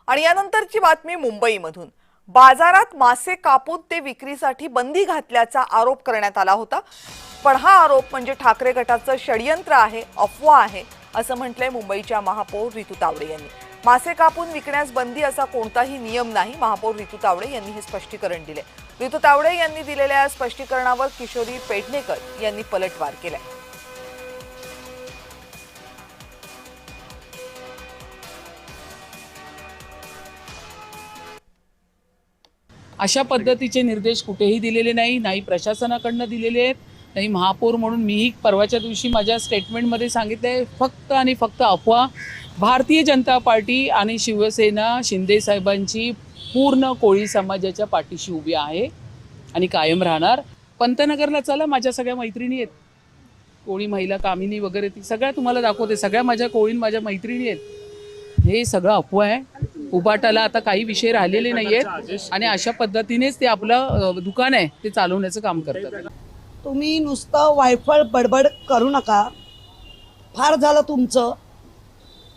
आणि यानंतरची बातमी मुंबईमधून। बाजारात मासे कापून ते विक्रीसाठी बंदी घातल्याचा आरोप करण्यात आला होता। पण हा आरोप म्हणजे ठाकरे गटाचं षडयंत्र आहे, अफवा आहे असं म्हटलंय मुंबईच्या महापौर रितू तावडे यांनी। मासे कापून विकण्यास बंदी असा कोणताही नियम नाही, महापौर रितू तावडे यांनी हे स्पष्टीकरण दिले। रितू तावडे यांनी दिलेल्या स्पष्टीकरणावर किशोरी पेडणेकर यांनी पलटवार केलाय। अशा पद्धतीचे निर्देश कुठेही दिलेले नाही प्रशासनाकडून दिलेले आहेत, नाही महापौर म्हणून मीही परवाच्या दिवशी माझ्या स्टेटमेंटमध्ये सांगितले, फक्त आणि फक्त अफवा। भारतीय जनता पार्टी आणि शिवसेना शिंदे साहेबांची पूर्ण कोळी समाजाच्या पाठीशी उभी आहे आणि कायम राहणार। पंतनगरला चला, माझ्या सगळ्या मैत्रिणी आहेत, कोळी महिला कामिनी वगैरे, ती सगळ्या तुम्हाला दाखवते, सगळ्या माझ्या कोळीन माझ्या मैत्रिणी आहेत। हे सगळं अफवा आहे। उबाटाला आता काही विषय राहिलेले नाहीयेत आणि अशा पद्धतीनेच ते आपलं दुकान आहे ते चालवण्याचं काम करतात। तुम्ही नुसतं वायफळ बडबड करू नका, फार झालं तुमचं।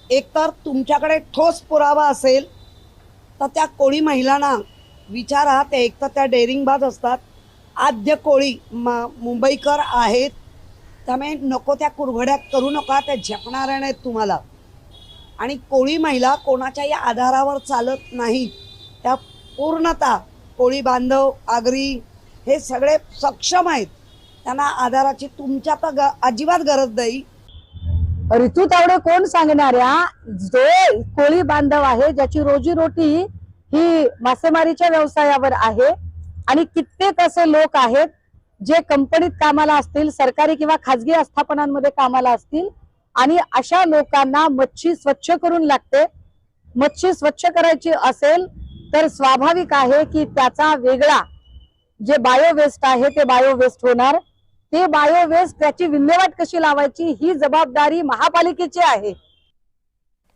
एकतर तुमच्याकडे ठोस पुरावा असेल तर त्या कोळी महिलांना विचारा, ते एकतर त्या डेअरिंगबाज असतात, आद्य कोळी मुंबईकर आहेत, त्यामुळे नको त्या कुरघड्या करू नका, त्या झेपणाऱ्या नाहीत तुम्हाला। आणि कोळी महिला कोणाच्याही आधारावर चालत नाहीत, त्या पूर्णतः कोळी बांधव आगरी हे सगळे सक्षम आहेत, त्यांना आधाराची तुमच्या तर अजिबात गरज नाही। रितू तावडे कोण सांगणाऱ्या, जो कोळी बांधव आहे ज्याची रोजीरोटी ही मासेमारीच्या व्यवसायावर आहे आणि कित्येक असे लोक आहेत जे कंपनीत कामाला असतील, सरकारी किंवा खाजगी आस्थापनांमध्ये कामाला असतील, आणि अशा लोकांना मच्छी स्वच्छ करून लागते। मच्छी स्वच्छ करायची असेल तर स्वाभाविक आहे की त्याचा वेगळा जे बायो वेस्ट आहे ते बायो वेस्ट होणार। ते बायो वेस्ट त्याची विल्हेवाट कशी लावायची ही जबाबदारी महापालिकेची आहे।